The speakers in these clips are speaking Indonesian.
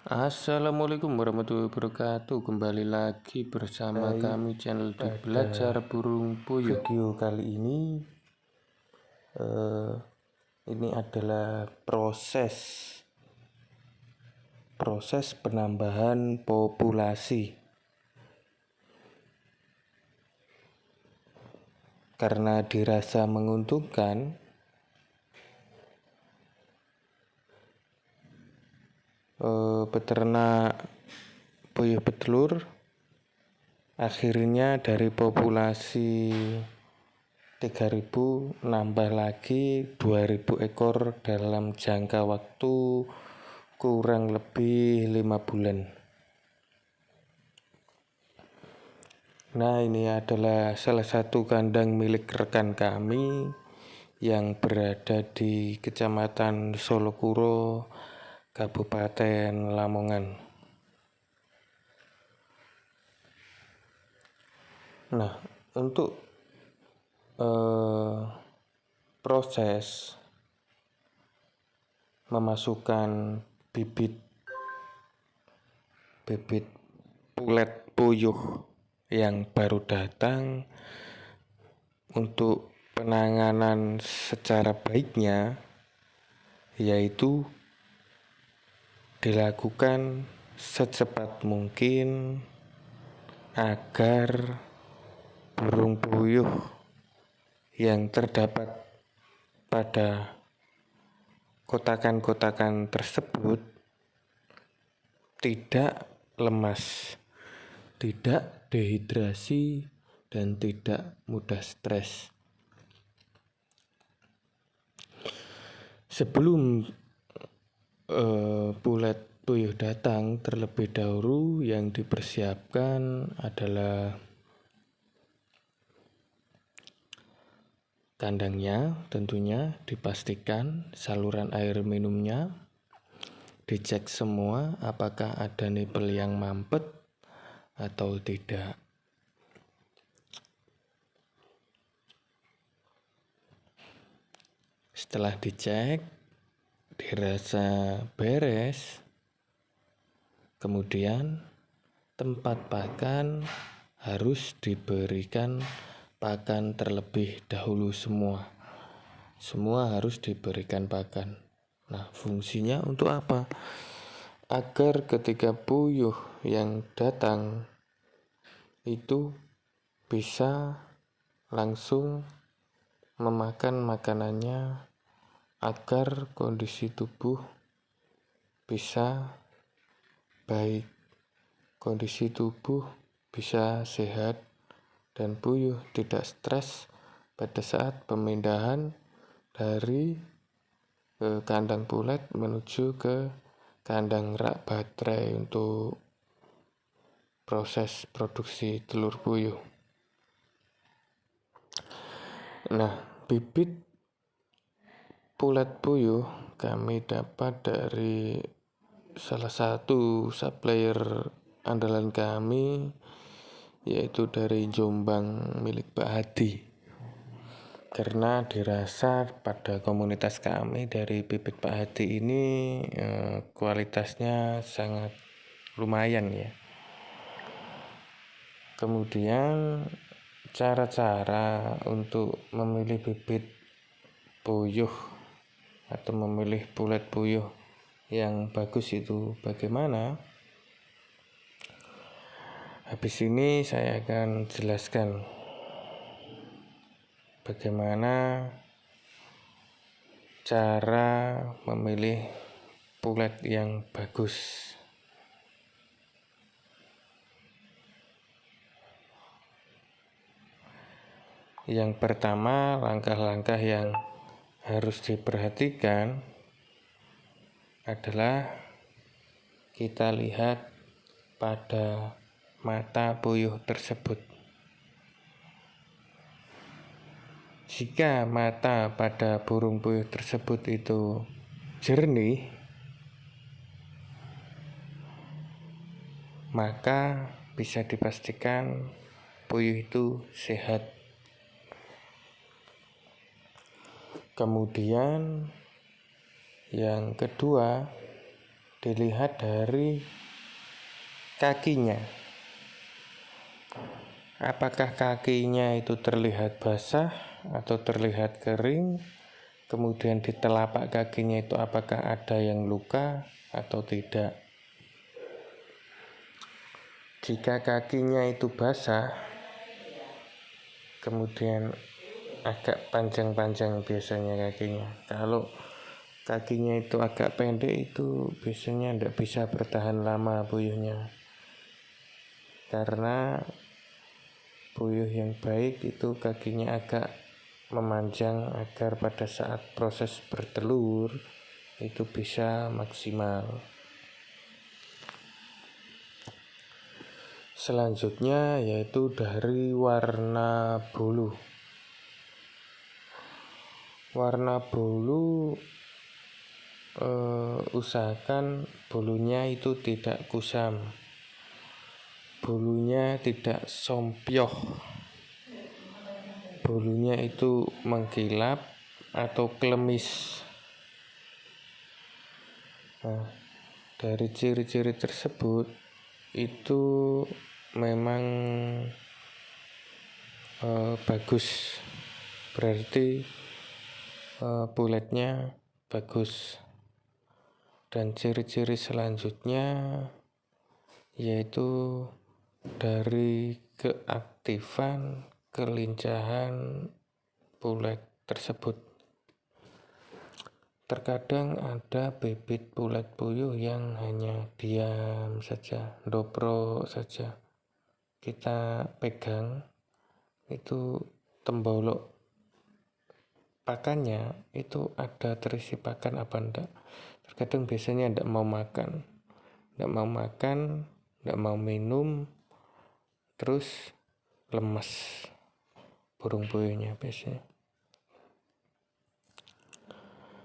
Assalamualaikum warahmatullahi wabarakatuh. Kembali lagi bersama kami channel di Belajar Burung Puyuh. Video kali ini adalah proses penambahan populasi. Karena dirasa menguntungkan, peternak puyuh petelur akhirnya dari populasi 3.000 nambah lagi 2.000 ekor dalam jangka waktu kurang lebih 5 bulan. Nah, ini adalah salah satu kandang milik rekan kami yang berada di Kecamatan Solokuro, Kabupaten Lamongan. Nah, untuk proses memasukkan bibit pulet puyuh yang baru datang, untuk penanganan secara baiknya yaitu dilakukan secepat mungkin agar burung puyuh yang terdapat pada kotakan-kotakan tersebut tidak lemas, tidak dehidrasi, dan tidak mudah stres. Sebelum pulet puyuh datang, terlebih dahulu yang dipersiapkan adalah kandangnya. Tentunya dipastikan saluran air minumnya, dicek semua apakah ada nipel yang mampet atau tidak. Setelah dicek, dirasa beres, kemudian tempat pakan harus diberikan pakan terlebih dahulu semua. Semua harus diberikan pakan. Nah, fungsinya untuk apa? Agar ketika puyuh yang datang itu bisa langsung memakan makanannya, agar kondisi tubuh bisa baik, kondisi tubuh bisa sehat, dan puyuh tidak stres pada saat pemindahan dari kandang pulet menuju ke kandang rak baterai untuk proses produksi telur puyuh. Nah, bibit pulet puyuh kami dapat dari salah satu supplier andalan kami, yaitu dari Jombang milik Pak Hadi. Karena dirasa pada komunitas kami dari bibit Pak Hadi ini kualitasnya sangat lumayan ya. Kemudian cara-cara untuk memilih bibit puyuh atau memilih pulet puyuh yang bagus itu bagaimana? Habis ini saya akan jelaskan bagaimana cara memilih pulet yang bagus. Yang pertama, langkah-langkah yang harus diperhatikan adalah kita lihat pada mata puyuh tersebut. Jika mata pada burung puyuh tersebut itu jernih, maka bisa dipastikan puyuh itu sehat. Kemudian yang kedua, dilihat dari kakinya. Apakah kakinya itu terlihat basah atau terlihat kering? Kemudian di telapak kakinya itu apakah ada yang luka atau tidak? Jika kakinya itu basah, kemudian agak panjang-panjang biasanya kakinya. Kalau kakinya itu agak pendek, itu biasanya tidak bisa bertahan lama puyuhnya. Karena puyuh yang baik itu kakinya agak memanjang agar pada saat proses bertelur itu bisa maksimal. Selanjutnya yaitu dari warna bulu. Warna bulu, usahakan bulunya itu tidak kusam, bulunya tidak sompyoh, bulunya itu mengkilap atau klemis. Nah, dari ciri-ciri tersebut itu memang bagus, berarti bulatnya bagus. Dan ciri-ciri selanjutnya yaitu dari keaktifan, kelincahan bulat tersebut. Terkadang ada bibit bulat puyuh yang hanya diam saja, dobro saja. Kita pegang, itu tembolok pakannya itu ada terisi pakan apa enggak. Terkadang biasanya enggak mau makan, enggak mau minum, terus lemas burung puyuhnya biasanya.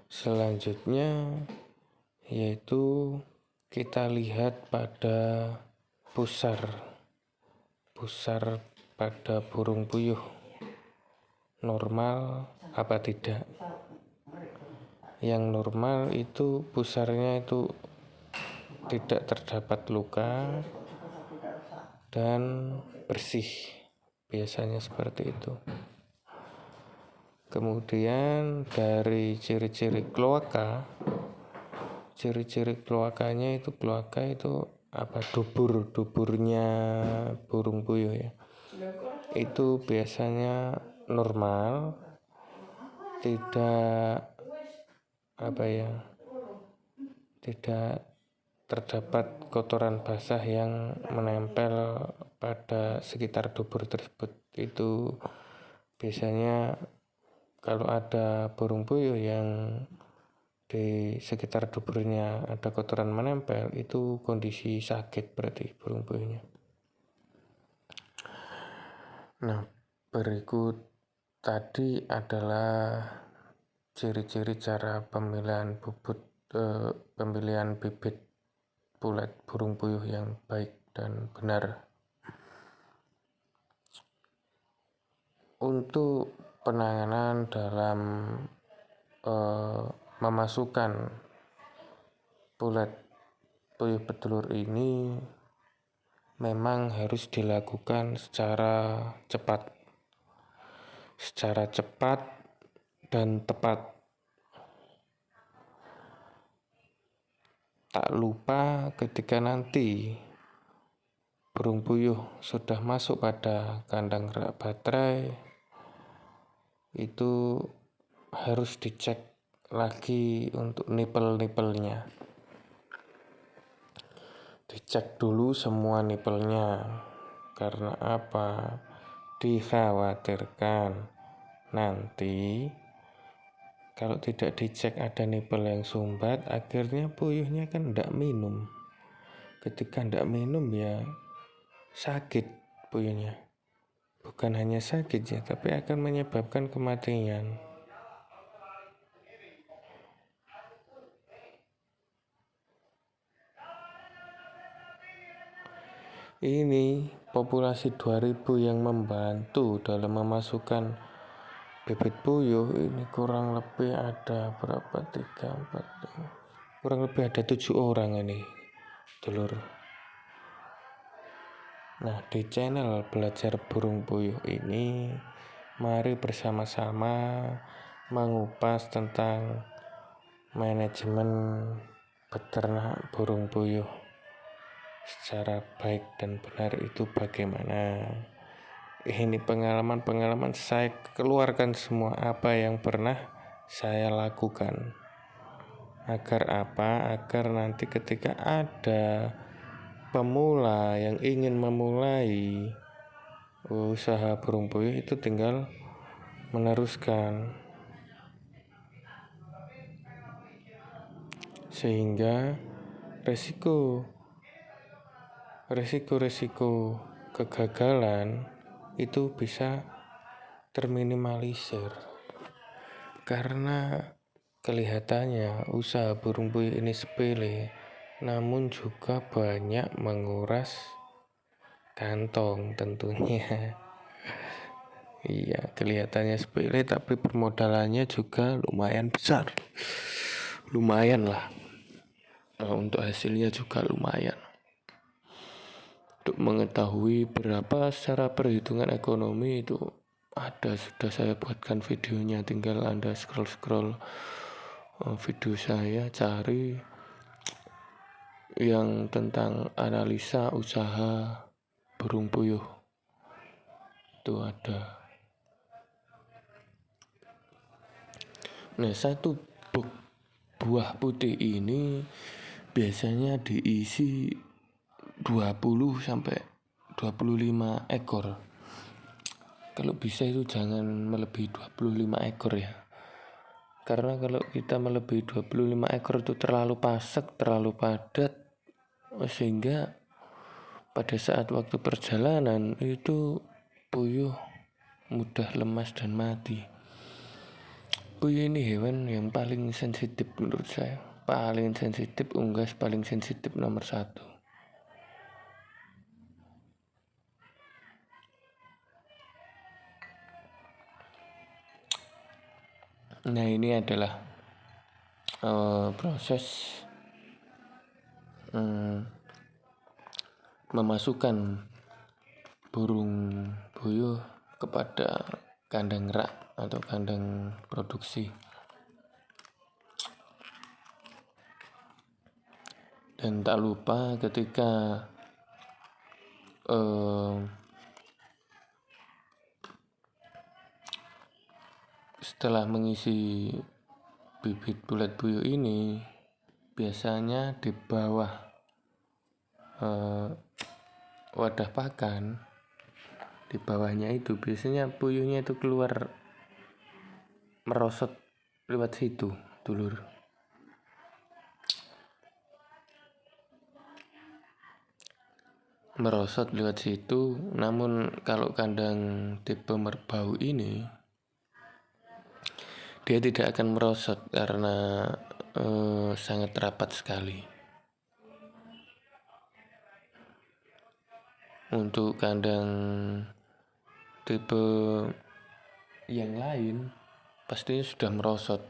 Selanjutnya yaitu kita lihat pada pusar pada burung puyuh normal apa tidak. Yang normal itu pusarnya itu tidak terdapat luka dan bersih, biasanya seperti itu. Kemudian dari ciri-ciri kloaka, ciri-ciri kloakanya itu, kloaka itu apa, duburnya burung puyuh ya, itu biasanya normal, tidak tidak terdapat kotoran basah yang menempel pada sekitar dubur tersebut. Itu biasanya kalau ada burung puyuh yang di sekitar duburnya ada kotoran menempel, itu kondisi sakit berarti burung puyuhnya. Nah, berikut tadi adalah ciri-ciri cara pemilihan bibit bulat burung puyuh yang baik dan benar. Untuk penanganan dalam memasukkan bulat puyuh petelur ini memang harus dilakukan secara cepat dan tepat. Tak lupa ketika nanti burung puyuh sudah masuk pada kandang rak baterai, itu harus dicek lagi untuk nipel-nipelnya. Dicek dulu semua nipelnya. Karena apa? Dikhawatirkan nanti kalau tidak dicek ada nipel yang sumbat, akhirnya puyuhnya kan tidak minum. Ketika tidak minum ya sakit puyuhnya. Bukan hanya sakit ya, tapi akan menyebabkan kematian. Ini populasi 2000 yang membantu dalam memasukkan bibit puyuh ini kurang lebih ada berapa, 3, 4, kurang lebih ada 7 orang ini dulur. Nah, di channel Belajar Burung Puyuh ini mari bersama-sama mengupas tentang manajemen beternak burung puyuh secara baik dan benar itu bagaimana. Ini pengalaman-pengalaman saya keluarkan semua apa yang pernah saya lakukan. Agar apa? Agar nanti ketika ada pemula yang ingin memulai usaha burung puyuh itu tinggal meneruskan, sehingga resiko kegagalan itu bisa terminimalisir. Karena kelihatannya usaha burung puyuh ini sepele, namun juga banyak menguras kantong tentunya. Iya, kelihatannya sepele tapi permodalannya juga lumayan besar. Lumayan lah. Untuk hasilnya juga lumayan. Untuk mengetahui berapa secara perhitungan ekonomi itu sudah saya buatkan videonya, tinggal Anda scroll video saya, cari yang tentang analisa usaha burung puyuh itu ada. Nah, satu buah putih ini biasanya diisi 20 sampai 25 ekor. Kalau bisa itu jangan melebihi 25 ekor ya. Karena kalau kita melebihi 25 ekor itu terlalu pasak, terlalu padat, sehingga pada saat waktu perjalanan itu puyuh mudah lemas dan mati. Puyuh ini hewan yang paling sensitif menurut saya. Paling sensitif, unggas paling sensitif nomor 1. Nah, ini adalah proses memasukkan burung puyuh kepada kandang rak atau kandang produksi. Dan tak lupa ketika setelah mengisi bibit bulat puyuh ini, biasanya di bawah wadah pakan, di bawahnya itu biasanya puyuhnya itu keluar merosot lewat situ, dulur. Merosot lewat situ. Namun kalau kandang tipe merbau ini dia tidak akan merosot karena sangat rapat sekali. Untuk kandang tipe yang lain pastinya sudah merosot.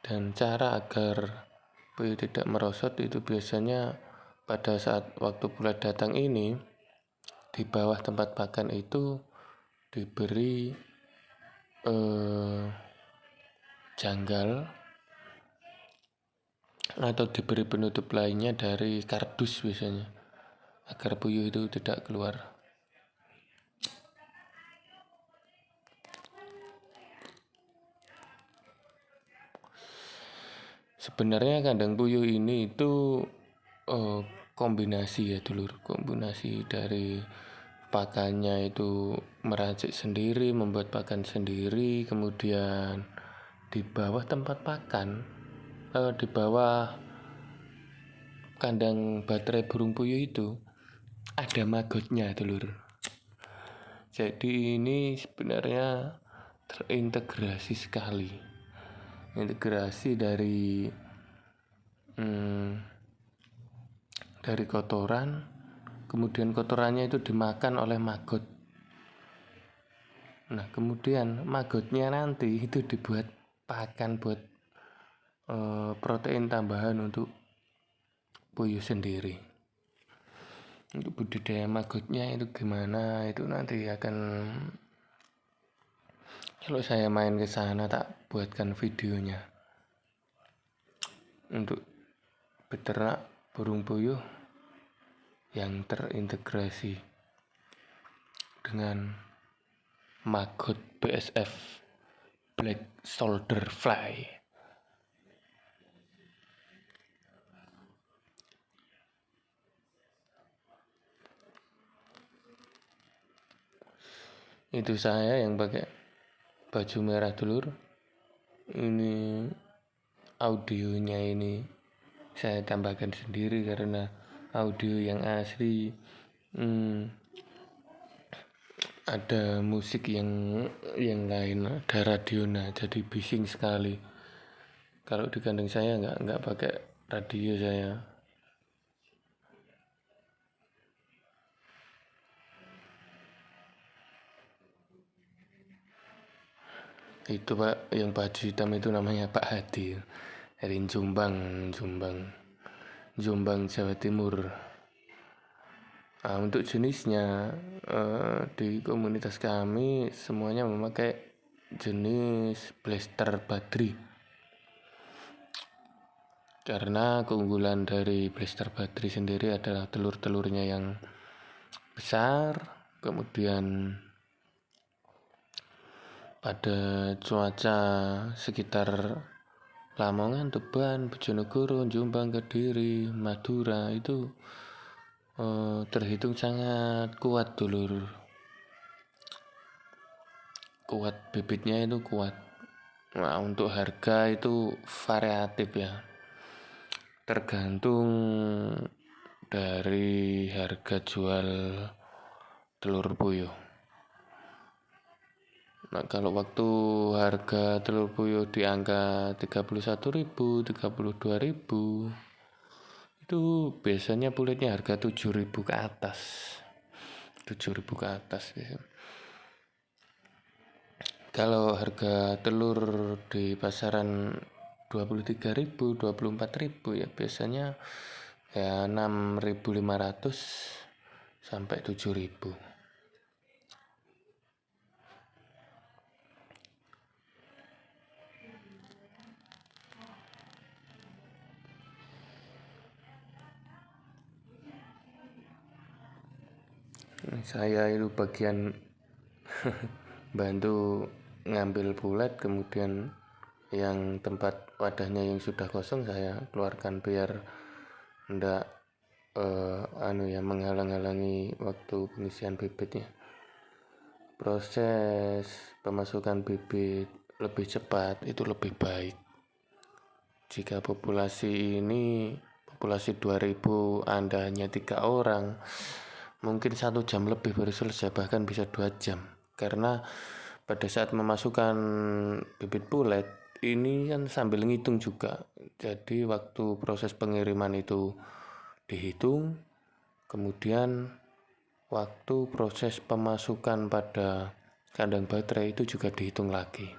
Dan cara agar puyuh tidak merosot itu biasanya pada saat waktu bulan datang ini, di bawah tempat pakan itu diberi janggal atau diberi penutup lainnya dari kardus biasanya, agar puyuh itu tidak keluar. Sebenarnya kandang puyuh ini itu kombinasi ya dulur, kombinasi dari pakannya itu meracik sendiri, membuat pakan sendiri, kemudian di bawah tempat pakan, di bawah kandang baterai burung puyuh itu ada magotnya dulur. Jadi ini sebenarnya terintegrasi sekali, integrasi dari kotoran, kemudian kotorannya itu dimakan oleh maggot. Nah, kemudian magotnya nanti itu dibuat pakan buat protein tambahan untuk puyuh sendiri. Untuk budidaya magotnya itu gimana, itu nanti akan, kalau saya main ke sana tak buatkan videonya. Untuk beternak burung puyuh yang terintegrasi dengan magot BSF Black Soldier Fly. Itu saya yang pakai baju merah dulur. Ini audionya ini saya tambahkan sendiri karena audio yang asli ada musik yang lain, ada radionya, jadi bising sekali. Kalau di kandang saya nggak pakai radio saya. Itu Pak, yang baju hitam itu namanya Pak Hadi dari Jombang, Jawa Timur. Nah, untuk jenisnya di komunitas kami semuanya memakai jenis Blaster Badri, karena keunggulan dari Blaster Badri sendiri adalah telur-telurnya yang besar, kemudian pada cuaca sekitar Lamongan, Tuban, Bojonegoro, Jombang, Kediri, Madura itu terhitung sangat kuat dulur. Kuat, bibitnya itu kuat. Nah, untuk harga itu variatif ya, tergantung dari harga jual telur puyuh. Nah, kalau waktu harga telur puyuh di angka 31.000, 32.000, itu biasanya pulitnya harga 7.000 ke atas. 7.000 ke atas biasanya. Kalau harga telur di pasaran 23.000, 24.000 ya biasanya ya 6.500 sampai 7.000. Saya itu bagian bantu ngambil bulat, kemudian yang tempat wadahnya yang sudah kosong saya keluarkan biar ndak menghalang-halangi waktu pengisian bibitnya. Proses pemasukan bibit lebih cepat itu lebih baik. Jika populasi 2000 Anda hanya 3 orang, mungkin 1 jam lebih baru selesai, bahkan bisa 2 jam. Karena pada saat memasukkan bibit pulet ini kan sambil ngitung juga, jadi waktu proses pengiriman itu dihitung, kemudian waktu proses pemasukan pada kandang baterai itu juga dihitung lagi.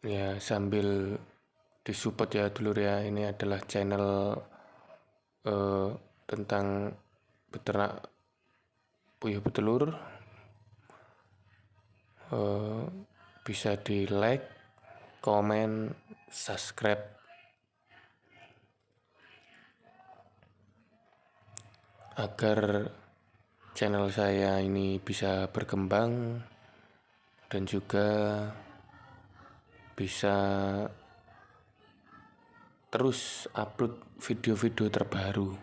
Ya, sambil disupport ya dulur ya, ini adalah channel tentang beternak puyuh petelur. Bisa di like, komen, subscribe agar channel saya ini bisa berkembang dan juga bisa terus upload video-video terbaru.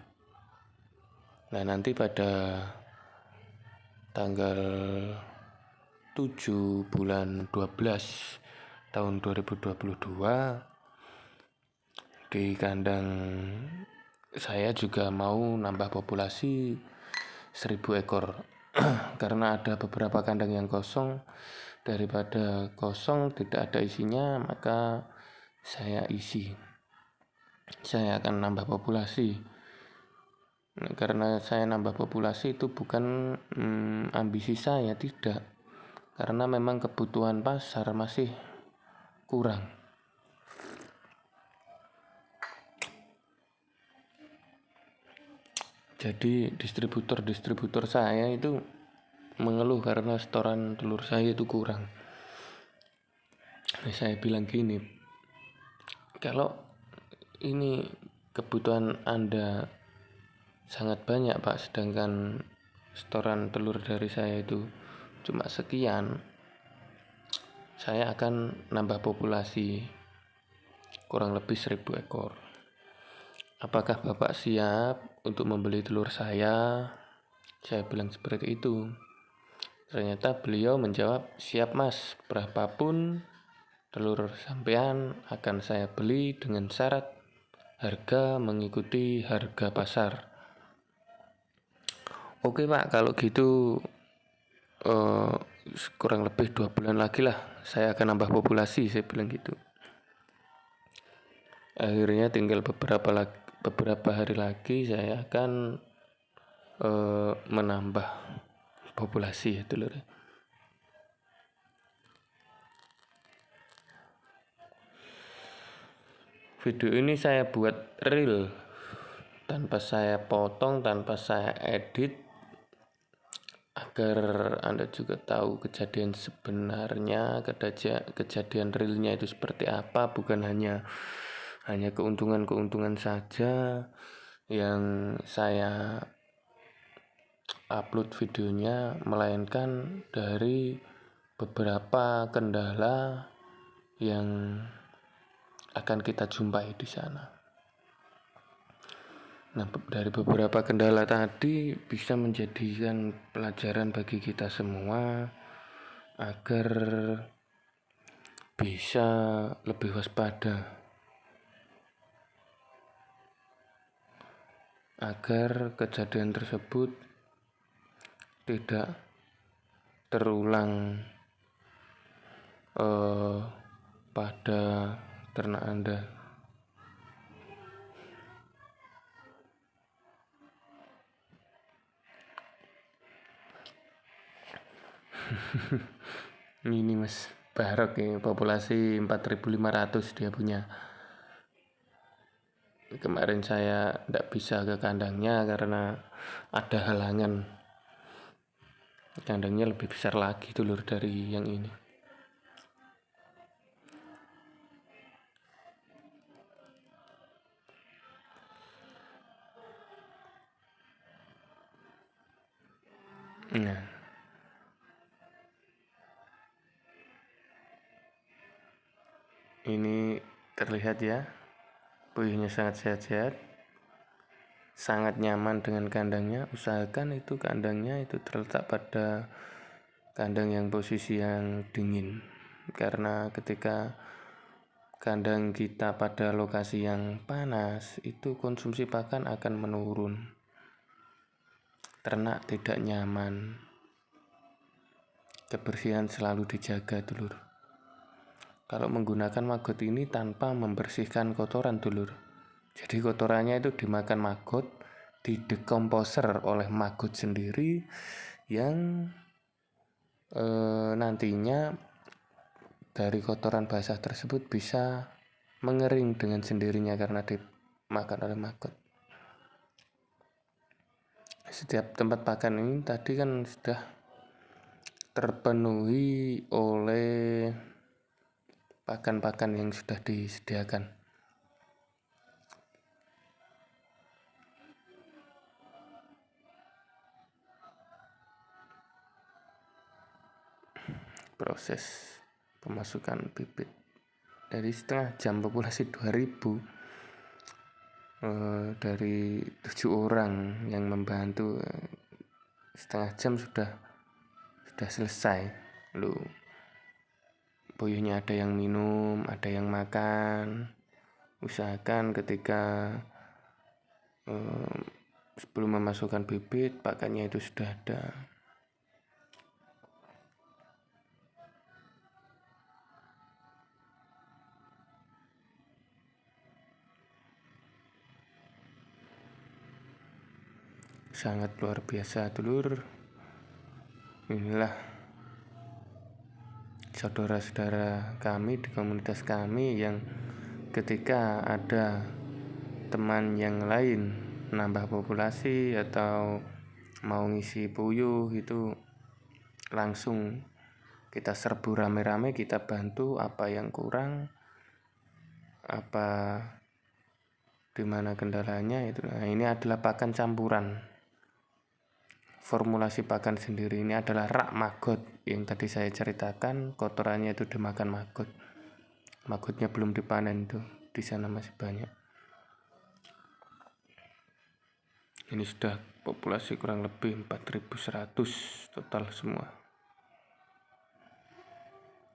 Nah, nanti pada tanggal 7 bulan 12 tahun 2022 di kandang saya juga mau nambah populasi 1.000 ekor karena ada beberapa kandang yang kosong. Daripada kosong tidak ada isinya, maka saya isi. Saya akan nambah populasi. Karena saya nambah populasi itu bukan ambisi saya, tidak. karena memang kebutuhan pasar masih kurang. Jadi distributor saya itu mengeluh karena setoran telur saya itu kurang. Nah, saya bilang gini, kalau ini kebutuhan Anda sangat banyak Pak, sedangkan setoran telur dari saya itu cuma sekian, saya akan nambah populasi kurang lebih 1000 ekor. Apakah Bapak siap untuk membeli telur saya? Saya bilang seperti itu. Ternyata beliau menjawab, siap Mas, berapapun telur sampean akan saya beli dengan syarat harga mengikuti harga pasar. Oke Pak, kalau gitu kurang lebih 2 bulan lagi lah saya akan nambah populasi, saya bilang gitu. Akhirnya tinggal beberapa hari lagi saya akan menambah populasi ya telur. Video ini saya buat real, tanpa saya potong, tanpa saya edit, agar Anda juga tahu kejadian sebenarnya, kejadian realnya itu seperti apa, bukan hanya keuntungan saja yang saya upload videonya, melainkan dari beberapa kendala yang akan kita jumpai di sana. Nah, dari beberapa kendala tadi bisa menjadikan pelajaran bagi kita semua agar bisa lebih waspada, agar kejadian tersebut tidak terulang pada ternak Anda. Ini Mas Barok ya, populasi 4.500 dia punya. Kemarin saya tidak bisa ke kandangnya karena ada halangan. Kandangnya lebih besar lagi telur dari yang ini. Nah, ini terlihat ya, puyuhnya sangat sehat-sehat, sangat nyaman dengan kandangnya. Usahakan itu kandangnya itu terletak pada kandang yang posisi yang dingin, karena ketika kandang kita pada lokasi yang panas, itu konsumsi pakan akan menurun. Ternak tidak nyaman. Kebersihan selalu dijaga dulur. Kalau menggunakan maggot ini tanpa membersihkan kotoran dulur. Jadi kotorannya itu dimakan maggot, didekomposer oleh maggot sendiri yang nantinya dari kotoran basah tersebut bisa mengering dengan sendirinya karena dimakan oleh maggot. Setiap tempat pakan ini tadi kan sudah terpenuhi oleh pakan-pakan yang sudah disediakan. Proses pemasukan bibit dari setengah jam populasi 2000, dari 7 orang yang membantu, setengah jam sudah selesai. Lalu puyuhnya ada yang minum, ada yang makan. Usahakan ketika sebelum memasukkan bibit, pakannya itu sudah ada. Sangat luar biasa dulur. Inilah saudara-saudara kami di komunitas kami yang ketika ada teman yang lain nambah populasi atau mau ngisi puyuh itu langsung kita serbu rame-rame, kita bantu apa yang kurang, apa dimana kendalanya itu. Nah, ini adalah pakan campuran. Formulasi pakan sendiri ini adalah rak maggot yang tadi saya ceritakan, kotorannya itu dimakan maggot. Maggotnya belum dipanen tuh, di sana masih banyak. Ini sudah populasi kurang lebih 4.100 total semua.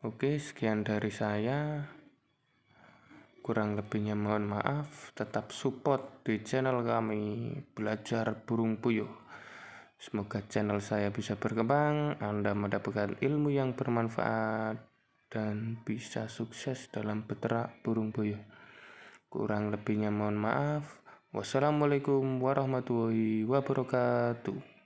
Oke, sekian dari saya. Kurang lebihnya mohon maaf. Tetap support di channel kami Belajar Burung Puyuh. Semoga channel saya bisa berkembang, Anda mendapatkan ilmu yang bermanfaat, dan bisa sukses dalam beternak burung puyuh. Kurang lebihnya mohon maaf. Wassalamualaikum warahmatullahi wabarakatuh.